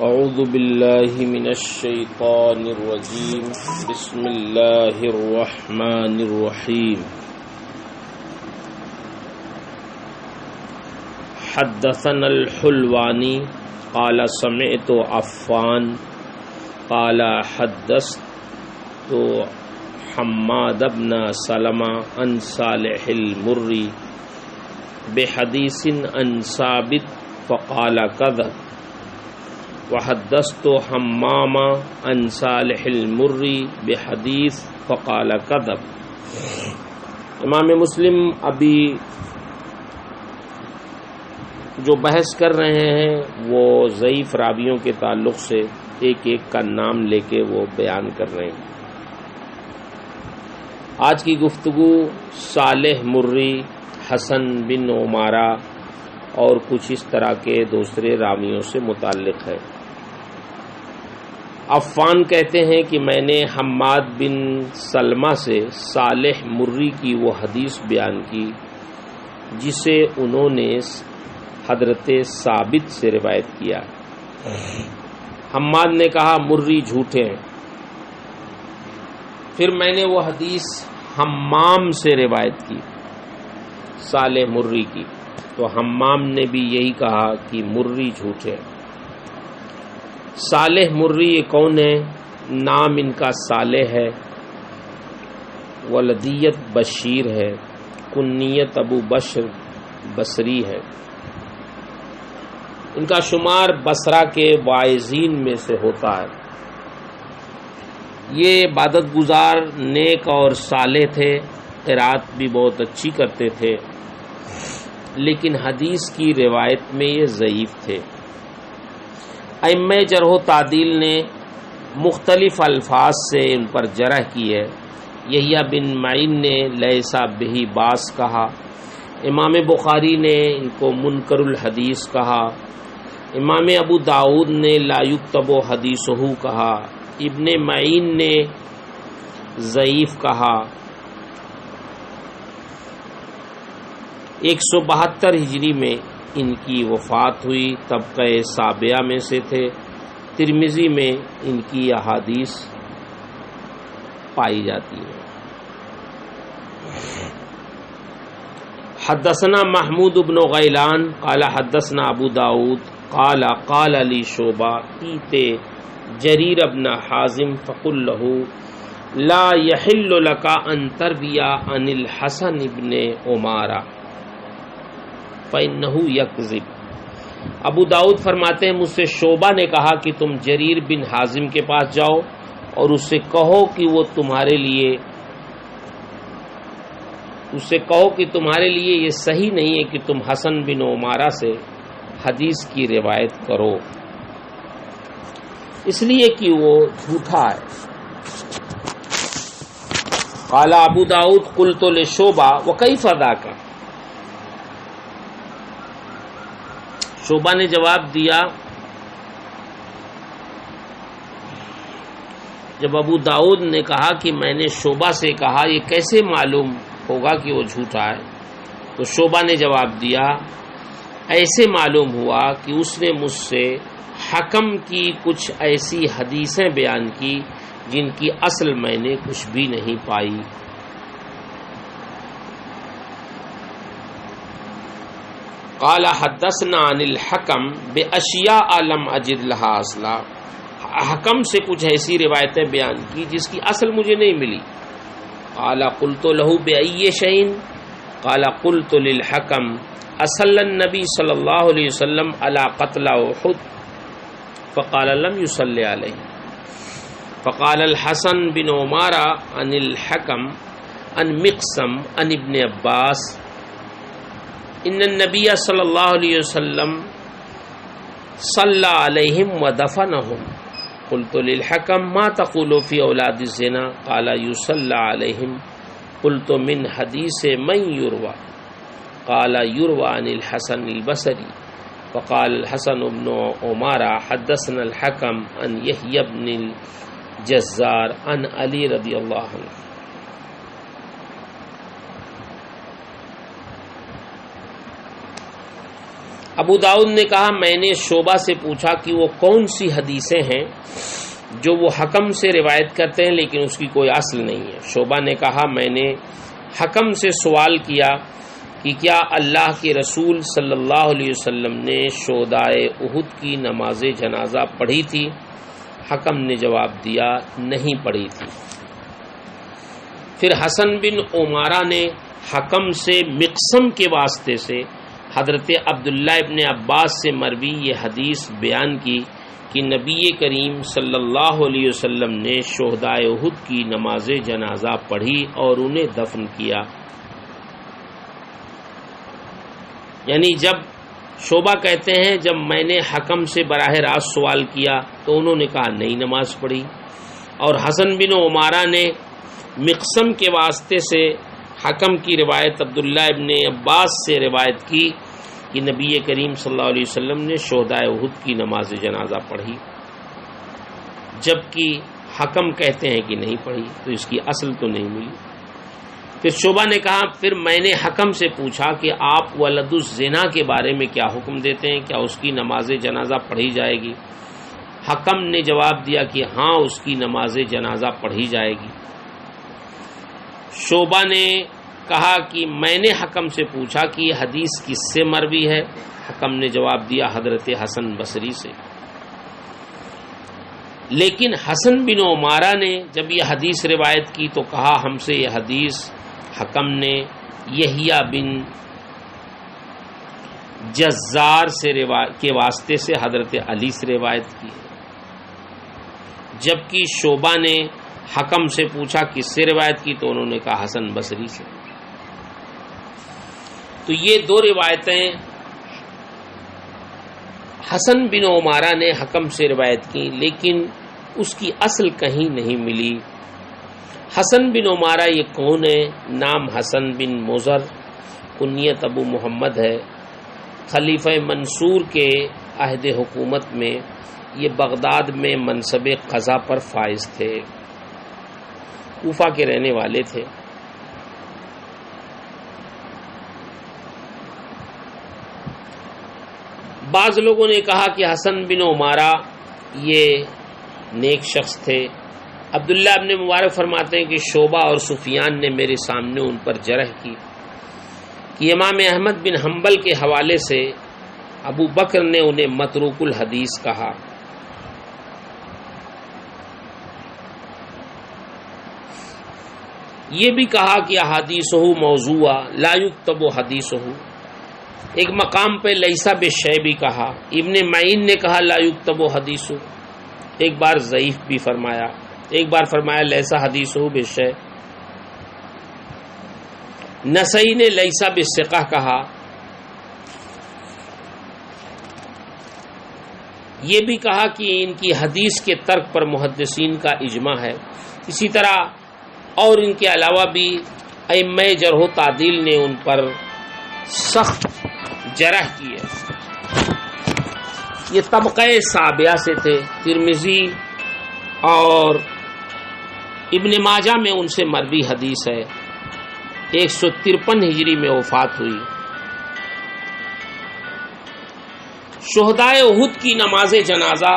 اعوذ باللہ من الشیطان الرجیم بسم اللہ الرحمن الرحیم حدثنا الحلوانی قال سمعت عفان قال حدثت حماد بن سلمہ عن صالح المری بحدیث عن ثابت فقال كذب وحدثت حمام عن صالح المری بحدیث فقال كذب۔ امام مسلم ابھی جو بحث کر رہے ہیں وہ ضعیف راویوں کے تعلق سے ایک ایک کا نام لے کے وہ بیان کر رہے ہیں۔ آج کی گفتگو صالح مری، حسن بن عمارہ اور کچھ اس طرح کے دوسرے راویوں سے متعلق ہے۔ عفان کہتے ہیں کہ میں نے حماد بن سلمہ سے صالح مری کی وہ حدیث بیان کی جسے انہوں نے حضرت ثابت سے روایت کیا۔ حماد نے کہا مری جھوٹے ہیں۔ پھر میں نے وہ حدیث حمام سے روایت کی صالح مری کی، تو حمام نے بھی یہی کہا کہ مری جھوٹے ہیں۔ صالح مری یہ کون ہے؟ نام ان کا صالح ہے، ولدیت بشیر ہے، کنیت ابو بشر بصری ہے۔ ان کا شمار بصرہ کے واعظین میں سے ہوتا ہے۔ یہ عبادت گزار، نیک اور صالح تھے، قرات بھی بہت اچھی کرتے تھے، لیکن حدیث کی روایت میں یہ ضعیف تھے۔ ائمہ جرح و تعدیل نے مختلف الفاظ سے ان پر جرح کی ہے۔ یحییٰ بن معین نے لیسا بہ باس کہا، امام بخاری نے ان کو منکر الحدیث کہا، امام ابو داؤد نے لا یکتب حدیثہ کہا، ابن معین نے ضعیف کہا۔ 172 ہجری میں ان کی وفات ہوئی، طبقہ سابعہ میں سے تھے۔ ترمذی میں ان کی احادیث پائی جاتی ہیں۔ حدثنا محمود بن غیلان قال حدثنا ابو داؤد قال قال لی شعبہ ایت جریر بن حازم فقل له لا يحل لك ان تروی عن الحسن بن عمارہ فإنه يكذب۔ ابو داؤد فرماتے ہیں مجھ سے شعبہ نے کہا کہ تم جریر بن حازم کے پاس جاؤ اور اس سے کہو کہ وہ تمہارے لیے یہ صحیح نہیں ہے کہ تم حسن بن عمارہ سے حدیث کی روایت کرو، اس لیے کہ وہ جھوٹا ہے۔ قال ابو داؤد قلت لشعبہ وکیف ذاک، شعبہ نے جواب دیا، جب ابو داؤد نے کہا کہ میں نے شعبہ سے کہا یہ کیسے معلوم ہوگا کہ وہ جھوٹا ہے، تو شعبہ نے جواب دیا ایسے معلوم ہوا کہ اس نے مجھ سے حکم کی کچھ ایسی حدیثیں بیان کی جن کی اصل میں نے کچھ بھی نہیں پائی۔ قال حدثنا عن الحکم باشیاء لم اجد لها اصلا، حکم سے کچھ ایسی روایتیں بیان کی جس کی اصل مجھے نہیں ملی۔ قال قلت له بأي شيء قال قلت للحکم اصل النبی صلی اللہ علیہ وسلم على قتل احد فقال لم يصل علیہ۔ فقال الحسن بن عمارہ عن الحکم عن مقسم عن ابن عباس ان النبی صلی اللہ علیہ وسلم صلی علیہم ودفنہم۔ قلت للحکم ما تقول فی اولاد الزنا قال یصلی علیہم۔ قلت من حدیث من یروى قال یروى عن الحسن البصری۔ فقال الحسن بن عمارہ حدثنا الحکم عن یحییٰ بن الجزار عن علی رضی اللہ عنہ۔ ابو داؤد نے کہا میں نے شعبہ سے پوچھا کہ وہ کون سی حدیثیں ہیں جو وہ حکم سے روایت کرتے ہیں لیکن اس کی کوئی اصل نہیں ہے. شعبہ نے کہا میں نے حکم سے سوال کیا کہ کیا اللہ کے رسول صلی اللہ علیہ وسلم نے شہدائے احد کی نماز جنازہ پڑھی تھی؟ حکم نے جواب دیا نہیں پڑھی تھی. پھر حسن بن عمارہ نے حکم سے مقسم کے واسطے سے حضرت عبداللہ ابن عباس سے مروی یہ حدیث بیان کی کہ نبی کریم صلی اللہ علیہ وسلم نے شہدائے احد کی نماز جنازہ پڑھی اور انہیں دفن کیا. یعنی جب شعبہ کہتے ہیں جب میں نے حکم سے براہ راست سوال کیا تو انہوں نے کہا نہیں نماز پڑھی، اور حسن بن عمارہ نے مقسم کے واسطے سے حکم کی روایت عبداللہ ابن عباس سے روایت کی کہ نبی کریم صلی اللہ علیہ وسلم نے شہدائے احد کی نماز جنازہ پڑھی، جبکہ حکم کہتے ہیں کہ نہیں پڑھی، تو اس کی اصل تو نہیں ملی. پھر شعبہ نے کہا پھر میں نے حکم سے پوچھا کہ آپ ولد الزنا کے بارے میں کیا حکم دیتے ہیں، کیا اس کی نماز جنازہ پڑھی جائے گی؟ حکم نے جواب دیا کہ ہاں اس کی نماز جنازہ پڑھی جائے گی. شعبہ نے کہا کہ میں نے حکم سے پوچھا کہ یہ حدیث کس سے مروی ہے؟ حکم نے جواب دیا حضرت حسن بصری سے. لیکن حسن بن عمارہ نے جب یہ حدیث روایت کی تو کہا ہم سے یہ حدیث حکم نے یحییٰ بن جزار سے کے واسطے سے حضرت علی سے روایت کی، جبکہ شعبہ نے حکم سے پوچھا کس سے روایت کی تو انہوں نے کہا حسن بصری سے. تو یہ دو روایتیں حسن بن عمارہ نے حکم سے روایت کی لیکن اس کی اصل کہیں نہیں ملی. حسن بن عمارہ یہ کون ہے؟ نام حسن بن مضر، کنیت ابو محمد ہے. خلیفہ منصور کے عہد حکومت میں یہ بغداد میں منصب قضا پر فائز تھے، کوفہ کے رہنے والے تھے. بعض لوگوں نے کہا کہ حسن بن عمارہ یہ نیک شخص تھے. عبداللہ ابن مبارک فرماتے ہیں کہ شعبہ اور سفیان نے میرے سامنے ان پر جرح کی کہ امام احمد بن حنبل کے حوالے سے ابو بکر نے انہیں متروک الحدیث کہا. یہ بھی کہا کہ احادیثہ موضوع لا یکتب حدیثہ. ایک مقام پہ لیسا بالشیء بھی کہا. ابن معین نے کہا لا یکتب حدیثہ، ایک بار ضعیف بھی فرمایا، ایک بار فرمایا لیسا حدیثہ بالشیء. نسائی نے لیسا بالثقہ کہا. یہ بھی کہا کہ ان کی حدیث کے ترک پر محدثین کا اجماع ہے. اسی طرح اور ان کے علاوہ بھی ائمہ جرح و تعدیل نے ان پر سخت جرح کی ہے. یہ طبقہ سابعہ سے تھے. ترمذی اور ابن ماجہ میں ان سے مروی حدیث ہے. 153 ہجری میں وفات ہوئی. شہدائے احد کی نماز جنازہ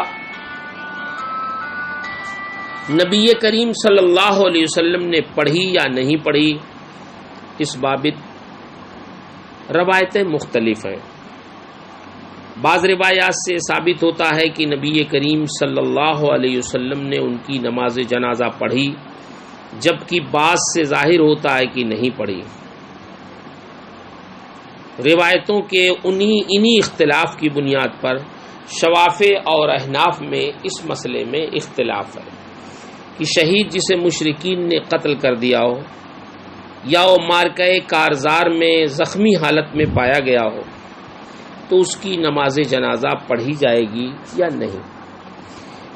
نبی کریم صلی اللہ علیہ وسلم نے پڑھی یا نہیں پڑھی، اس بابت روایتیں مختلف ہیں. بعض روایات سے ثابت ہوتا ہے کہ نبی کریم صلی اللہ علیہ وسلم نے ان کی نماز جنازہ پڑھی، جبکہ بعض سے ظاہر ہوتا ہے کہ نہیں پڑھی. روایتوں کے انہی اختلاف کی بنیاد پر شوافع اور احناف میں اس مسئلے میں اختلاف ہے کہ شہید جسے مشرکین نے قتل کر دیا ہو یا وہ مارکہ کارزار میں زخمی حالت میں پایا گیا ہو تو اس کی نماز جنازہ پڑھی جائے گی یا نہیں.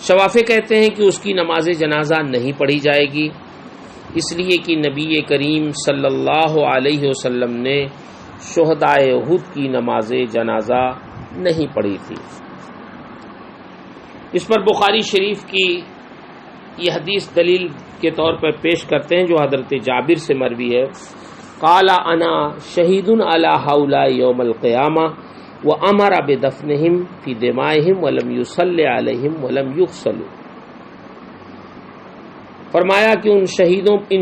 شوافع کہتے ہیں کہ اس کی نماز جنازہ نہیں پڑھی جائے گی، اس لیے کہ نبی کریم صلی اللہ علیہ وسلم نے شہدائے احد کی نماز جنازہ نہیں پڑھی تھی. اس پر بخاری شریف کی یہ حدیث دلیل کے طور پر پیش کرتے ہیں جو حضرت جابر سے مروی ہے. قال انا شہید علی ہؤلاء یوم القیامہ، وَأَمَرَ بِدَفْنِهِمْ فِي دِمَائِهِمْ وَلَمْ يُصَلِّ عَلَيْهِمْ وَلَمْ يُغْسَلُوا. فرمایا کہ ان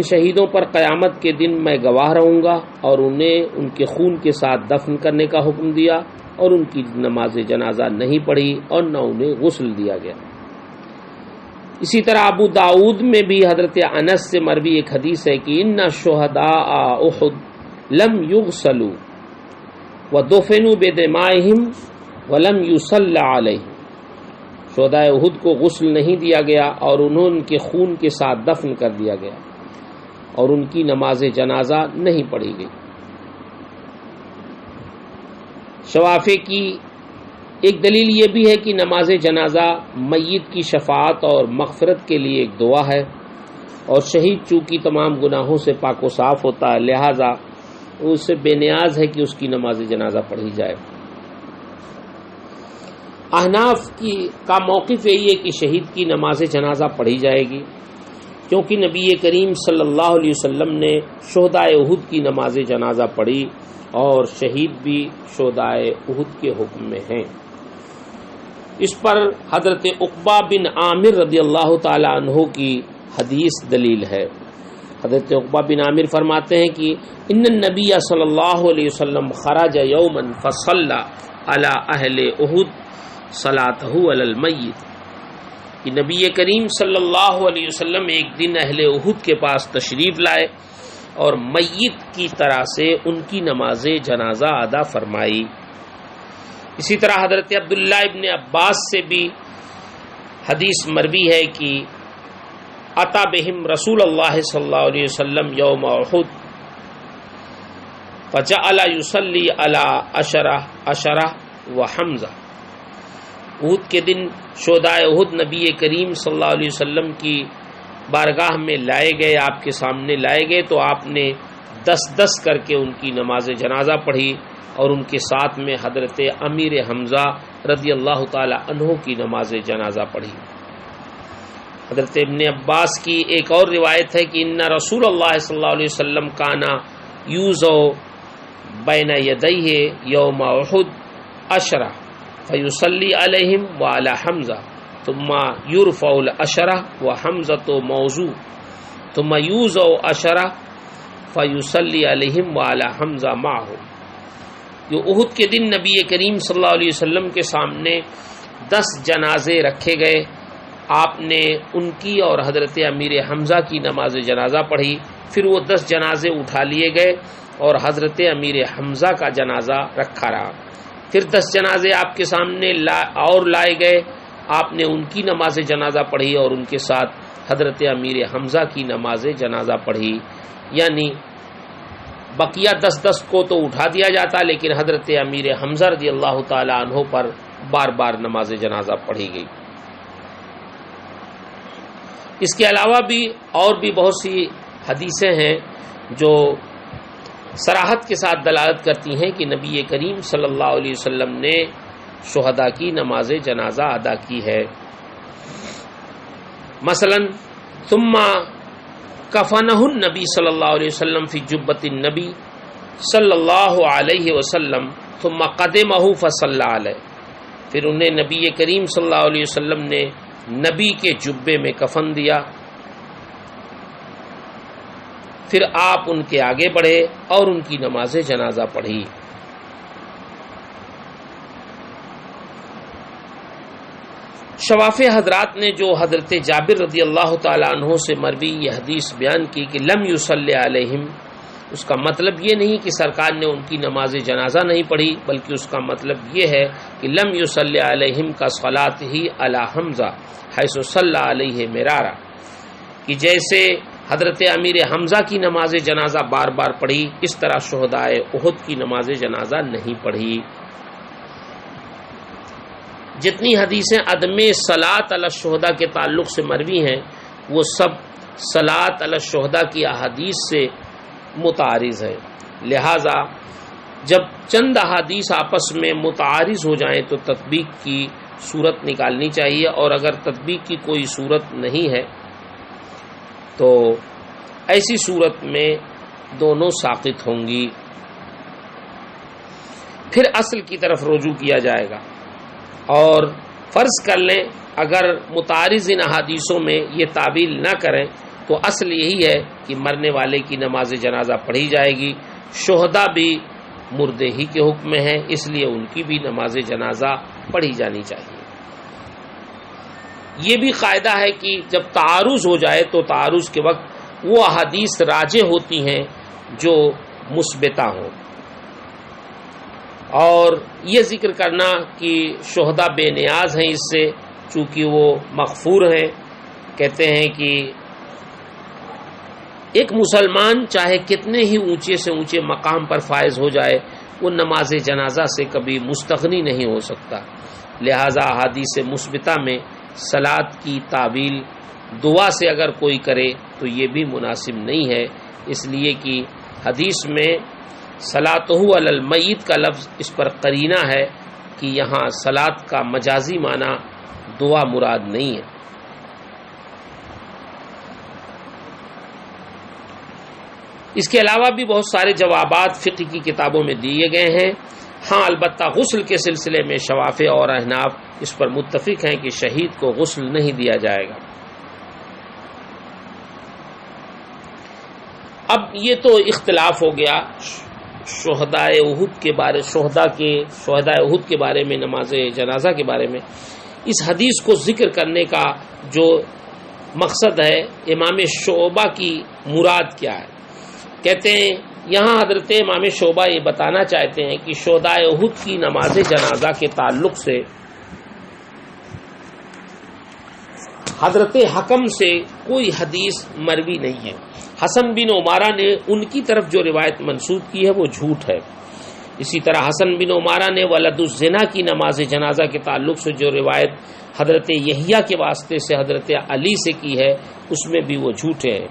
شہیدوں پر قیامت کے دن میں گواہ رہوں گا، اور انہیں ان کے خون کے ساتھ دفن کرنے کا حکم دیا، اور ان کی نماز جنازہ نہیں پڑھی اور نہ انہیں غسل دیا گیا. اسی طرح ابو داؤد میں بھی حضرت انس سے مروی ایک حدیث ہے کہ ان شہداء احد لم یغسلوا ودفنوا بدمائهم ولم یصلی علیہم. شہداء احد کو غسل نہیں دیا گیا اور انہوں کے خون کے ساتھ دفن کر دیا گیا اور ان کی نماز جنازہ نہیں پڑھی گئی. شوافع کی ایک دلیل یہ بھی ہے کہ نماز جنازہ میت کی شفاعت اور مغفرت کے لیے ایک دعا ہے، اور شہید چونکہ تمام گناہوں سے پاک و صاف ہوتا ہے، لہذا اس سے بے نیاز ہے کہ اس کی نماز جنازہ پڑھی جائے. احناف کا موقف یہی ہے کہ شہید کی نماز جنازہ پڑھی جائے گی، کیونکہ نبی کریم صلی اللہ علیہ وسلم نے شہداء احد کی نماز جنازہ پڑھی، اور شہید بھی شہداء احد کے حکم میں ہیں. اس پر حضرت عقبہ بن عامر رضی اللہ تعالی عنہ کی حدیث دلیل ہے. حضرت عقبہ بن عامر فرماتے ہیں کہ ان النبی صلی اللہ علیہ وسلم خرج یوما فصلى علی اہل احد صلاته علی المیت. کہ نبی کریم صلی اللہ علیہ وسلم ایک دن اہل احد کے پاس تشریف لائے اور میت کی طرح سے ان کی نماز جنازہ ادا فرمائی. اسی طرح حضرت عبداللہ ابن عباس سے بھی حدیث مروی ہے کہ اتا بہم رسول اللہ صلی اللہ علیہ وسلم یوم احد فجعل یصلی علی عشرہ وحمزہ. احد کے دن شہداء احد نبی کریم صلی اللہ علیہ وسلم کی بارگاہ میں لائے گئے، آپ کے سامنے لائے گئے، تو آپ نے 10 کر کے ان کی نماز جنازہ پڑھی، اور ان کے ساتھ میں حضرت امیر حمزہ رضی اللہ تعالی عنہ کی نماز جنازہ پڑھی. حضرت ابن عباس کی ایک اور روایت ہے کہ ان رسول اللہ صلی اللہ علیہ وسلم کانا یوزو بین یدیہ یوم احد عشرہ فیصلی علیہم وعلی حمزہ ثم یرفع العشرہ وحمزۃ موضوع ثم یوزع عشرہ فیصلی علیہم وعلی حمزہ معہ. جو احد کے دن نبی کریم صلی اللہ علیہ وسلم کے سامنے 10 جنازے رکھے گئے، آپ نے ان کی اور حضرت امیر حمزہ کی نماز جنازہ پڑھی. پھر وہ 10 جنازے اٹھا لیے گئے اور حضرت امیر حمزہ کا جنازہ رکھا رہا. پھر 10 جنازے آپ کے سامنے اور لائے گئے، آپ نے ان کی نماز جنازہ پڑھی اور ان کے ساتھ حضرت امیر حمزہ کی نماز جنازہ پڑھی. یعنی بقیہ 10 کو تو اٹھا دیا جاتا، لیکن حضرت امیر حمزہ رضی اللہ تعالی عنہ پر بار بار نماز جنازہ پڑھی گئی. اس کے علاوہ بھی اور بھی بہت سی حدیثیں ہیں جو صراحت کے ساتھ دلالت کرتی ہیں کہ نبی کریم صلی اللہ علیہ وسلم نے شہداء کی نماز جنازہ ادا کی ہے. مثلا ثم کفنہ النبی صلی اللہ علیہ وسلم فی جبۃ النبی صلی اللہ علیہ وسلم ثم قدمہ فصلی علیہ. پھر انہیں نبی کریم صلی اللہ علیہ وسلم نے نبی کے جبے میں کفن دیا، پھر آپ ان کے آگے بڑھے اور ان کی نماز جنازہ پڑھی. شوافع حضرات نے جو حضرت جابر رضی اللہ تعالی عنہ سے مروی یہ حدیث بیان کی کہ لم یصلی علیہم، اس کا مطلب یہ نہیں کہ سرکار نے ان کی نماز جنازہ نہیں پڑھی، بلکہ اس کا مطلب یہ ہے کہ لم یصلی علیہم کا صلاۃ ہی علی حمزہ حیث صلی علیہ مرارا، کہ جیسے حضرت امیر حمزہ کی نماز جنازہ بار بار پڑھی، اس طرح شہداء احد کی نماز جنازہ نہیں پڑھی. جتنی حدیثیں عدم صلاۃ علی الشہداء کے تعلق سے مروی ہیں وہ سب صلاۃ علی الشہداء کی احادیث سے متعارض ہے. لہذا جب چند احادیث آپس میں متعارض ہو جائیں تو تطبیق کی صورت نکالنی چاہیے، اور اگر تطبیق کی کوئی صورت نہیں ہے تو ایسی صورت میں دونوں ساقط ہوں گی. پھر اصل کی طرف رجوع کیا جائے گا. اور فرض کر لیں اگر متعارض ان احادیثوں میں یہ تعبیل نہ کریں تو اصل یہی ہے کہ مرنے والے کی نماز جنازہ پڑھی جائے گی. شہداء بھی مردے ہی کے حکم میں ہیں، اس لیے ان کی بھی نماز جنازہ پڑھی جانی چاہیے. یہ بھی قاعدہ ہے کہ جب تعارض ہو جائے تو تعارض کے وقت وہ احادیث راجح ہوتی ہیں جو مثبتہ ہوں. اور یہ ذکر کرنا کہ شہداء بے نیاز ہیں اس سے، چونکہ وہ مغفور ہیں. کہتے ہیں کہ ایک مسلمان چاہے کتنے ہی اونچے سے اونچے مقام پر فائز ہو جائے وہ نماز جنازہ سے کبھی مستغنی نہیں ہو سکتا. لہذا احادیث مثبتہ میں صلاۃ کی تعبیل دعا سے اگر کوئی کرے تو یہ بھی مناسب نہیں ہے، اس لیے کہ حدیث میں صلاۃہ علی المیت کا لفظ اس پر قرینہ ہے کہ یہاں صلاۃ کا مجازی معنی دعا مراد نہیں ہے. اس کے علاوہ بھی بہت سارے جوابات فقہ کی کتابوں میں دیے گئے ہیں. ہاں البتہ غسل کے سلسلے میں شوافع اور احناف اس پر متفق ہیں کہ شہید کو غسل نہیں دیا جائے گا. اب یہ تو اختلاف ہو گیا شہداء احد کے بارے میں، نماز جنازہ کے بارے میں. اس حدیث کو ذکر کرنے کا جو مقصد ہے، امام شعبہ کی مراد کیا ہے؟ کہتے ہیں یہاں حضرت امام شعبہ یہ بتانا چاہتے ہیں کہ شہداء احد کی نماز جنازہ کے تعلق سے حضرت حکم سے کوئی حدیث مروی نہیں ہے. حسن بن عمارہ نے ان کی طرف جو روایت منسوب کی ہے وہ جھوٹ ہے. اسی طرح حسن بن عمارہ نے ولد الزنا کی نماز جنازہ کے تعلق سے جو روایت حضرت یحییٰ کے واسطے سے حضرت علی سے کی ہے اس میں بھی وہ جھوٹے ہیں،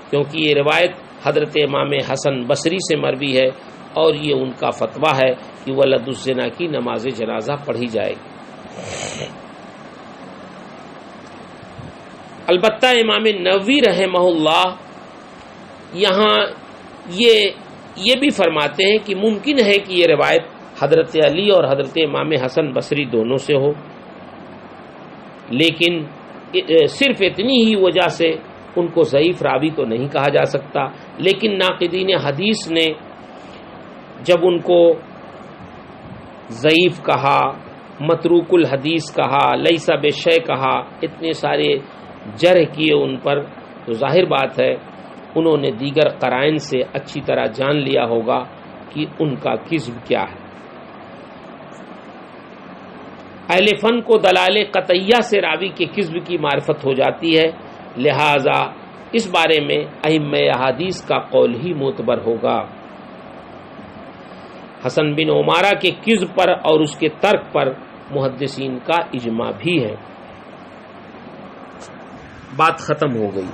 کیونکہ یہ روایت حضرت امام حسن بصری سے مروی ہے اور یہ ان کا فتویٰ ہے کہ ولد الزنا کی نماز جنازہ پڑھی جائے گی. البتہ امام نووی رحمہ اللہ یہاں یہ بھی فرماتے ہیں کہ ممکن ہے کہ یہ روایت حضرت علی اور حضرت امام حسن بصری دونوں سے ہو، لیکن صرف اتنی ہی وجہ سے ان کو ضعیف راوی تو نہیں کہا جا سکتا. لیکن ناقدین حدیث نے جب ان کو ضعیف کہا، متروک الحدیث کہا، لیس بشیء کہا، اتنے سارے جرح کیے ان پر، تو ظاہر بات ہے انہوں نے دیگر قرائن سے اچھی طرح جان لیا ہوگا کہ ان کا کذب کیا ہے. اہل فن کو دلائل قطعیہ سے راوی کے کذب کی معرفت ہو جاتی ہے، لہذا اس بارے میں ائمہ احادیث کا قول ہی معتبر ہوگا. حسن بن عمارہ کے کذب پر اور اس کے ترک پر محدثین کا اجماع بھی ہے. بات ختم ہو گئی.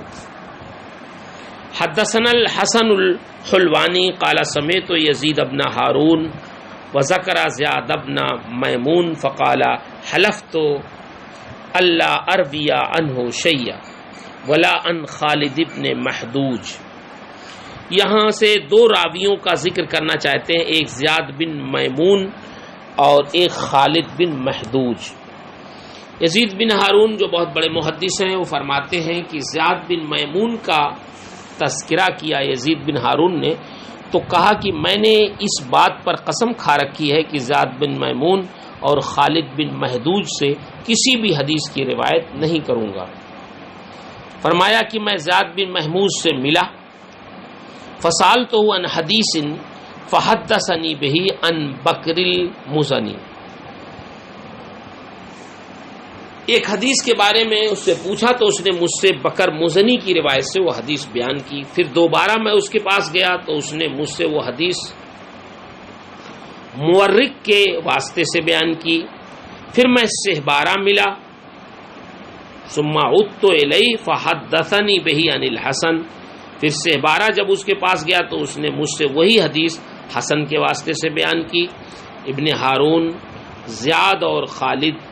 حدثنا الحسن الحلوانی قال سمعت یزید بن ہارون وذکر زیاد بن میمون فقال حلفت الا اروی عنہ شیئا ولا عن خالد بن محدوج. یہاں سے دو راویوں کا ذکر کرنا چاہتے ہیں، ایک زیاد بن میمون اور ایک خالد بن محدوج. یزید بن ہارون جو بہت بڑے محدث ہیں وہ فرماتے ہیں کہ زیاد بن میمون کا تذکرہ کیا یزید بن ہارون نے تو کہا کہ میں نے اس بات پر قسم کھا رکھی ہے کہ زیاد بن میمون اور خالد بن محدوج سے کسی بھی حدیث کی روایت نہیں کروں گا. فرمایا کہ میں زیاد بن محمود سے ملا، فسالتہ عن حدیث فحدثنی بہ عن بکر المزنی. ایک حدیث کے بارے میں اس سے پوچھا تو اس نے مجھ سے بکر مزنی کی روایت سے وہ حدیث بیان کی. پھر دوبارہ میں اس کے پاس گیا تو اس نے مجھ سے وہ حدیث مورک کے واسطے سے بیان کی. پھر میں سہبارہ ملا، ثم عدت الیہ فحدثنی بہ عن الحسن. پھر سہبارہ جب اس کے پاس گیا تو اس نے مجھ سے وہی حدیث حسن کے واسطے سے بیان کی. ابن ہارون زیاد اور خالد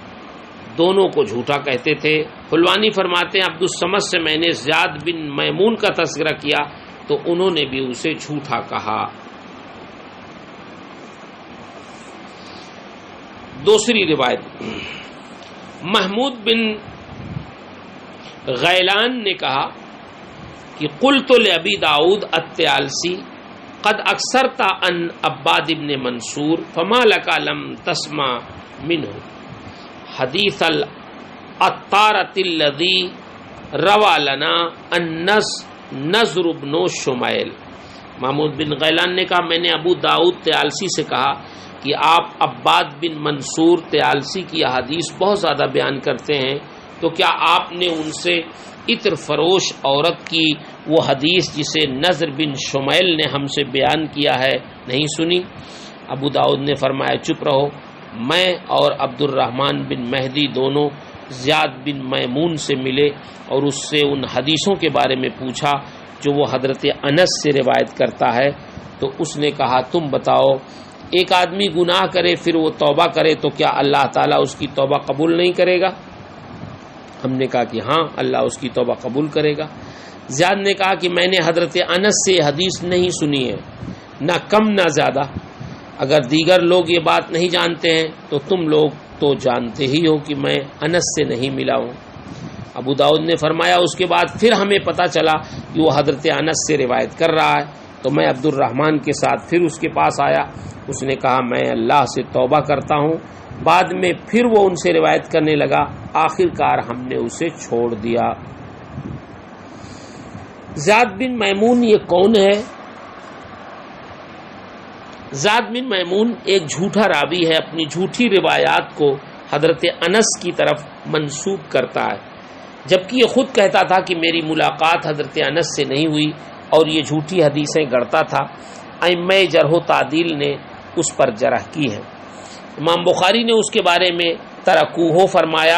دونوں کو جھوٹا کہتے تھے. حلوانی فرماتے ہیں عبد الصمد سے میں نے زیاد بن میمون کا تذکرہ کیا تو انہوں نے بھی اسے جھوٹا کہا. دوسری روایت محمود بن غیلان نے کہا کہ قلت لأبی داؤد الطیالسی قد اکثرت عن عباد بن منصور فما لك لم تسمع منه حدیث العطارۃ الذی روا لنا النضر بن شمیل۔ محمود بن غیلان نے کہا میں نے ابو داؤد طیالسی سے کہا کہ آپ عباد بن منصور طیالسی کی احادیث بہت زیادہ بیان کرتے ہیں، تو کیا آپ نے ان سے عطر فروش عورت کی وہ حدیث جسے نضر بن شمیل نے ہم سے بیان کیا ہے نہیں سنی؟ ابو داؤد نے فرمایا چپ رہو، میں اور عبد الرحمن بن مہدی دونوں زیاد بن میمون سے ملے اور اس سے ان حدیثوں کے بارے میں پوچھا جو وہ حضرت انس سے روایت کرتا ہے، تو اس نے کہا تم بتاؤ، ایک آدمی گناہ کرے پھر وہ توبہ کرے تو کیا اللہ تعالیٰ اس کی توبہ قبول نہیں کرے گا؟ ہم نے کہا کہ ہاں اللہ اس کی توبہ قبول کرے گا۔ زیاد نے کہا کہ میں نے حضرت انس سے حدیث نہیں سنی ہے، نہ کم نہ زیادہ، اگر دیگر لوگ یہ بات نہیں جانتے ہیں تو تم لوگ تو جانتے ہی ہو کہ میں انس سے نہیں ملا ہوں۔ ابو داؤد نے فرمایا اس کے بعد پھر ہمیں پتہ چلا کہ وہ حضرت انس سے روایت کر رہا ہے، تو میں عبد الرحمن کے ساتھ پھر اس کے پاس آیا، اس نے کہا میں اللہ سے توبہ کرتا ہوں، بعد میں پھر وہ ان سے روایت کرنے لگا، آخر کار ہم نے اسے چھوڑ دیا۔ زیاد بن میمون یہ کون ہے؟ زیاد بن میمون ایک جھوٹا راوی ہے، اپنی جھوٹی روایات کو حضرت انس کی طرف منسوب کرتا ہے، جبکہ یہ خود کہتا تھا کہ میری ملاقات حضرت انس سے نہیں ہوئی اور یہ جھوٹی حدیثیں گڑھتا تھا۔ ائمہ جرح و تعدیل نے اس پر جرح کی ہے۔ امام بخاری نے اس کے بارے میں ترکوہ فرمایا۔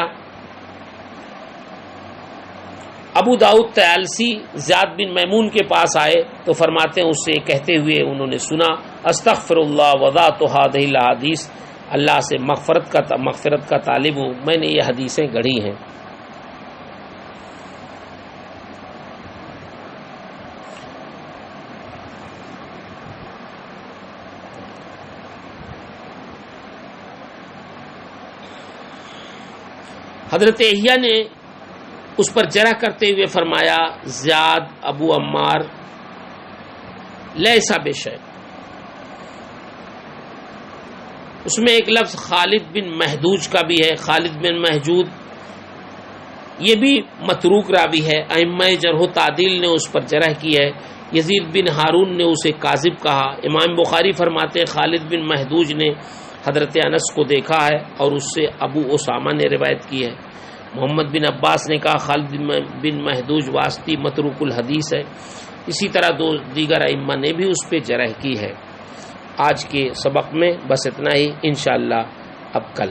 ابو داؤد طیالسی زیاد بن میمون کے پاس آئے تو فرماتے ہیں اس سے کہتے ہوئے انہوں نے سنا استغفر اللہ وضعت هذه الاحادیث، اللہ سے مغفرت کا طالب ہوں، میں نے یہ حدیثیں گڑھی ہیں۔ حضرت احیاء نے اس پر جرح کرتے ہوئے فرمایا زیاد ابو عمار لیسا بشیء۔ اس میں ایک لفظ خالد بن محدوج کا بھی ہے، خالد بن محجود یہ بھی متروک راوی ہے، ائمہ جرح و تعدیل نے اس پر جرح کی ہے۔ یزید بن ہارون نے اسے کاذب کہا۔ امام بخاری فرماتے ہیں خالد بن محدوج نے حضرت انس کو دیکھا ہے اور اس سے ابو اسامہ نے روایت کی ہے۔ محمد بن عباس نے کہا خالد بن محدوج واسطی متروک الحدیث ہے۔ اسی طرح دو دیگر ائمہ نے بھی اس پہ جرح کی ہے۔ آج کے سبق میں بس اتنا ہی، انشاءاللہ اب کل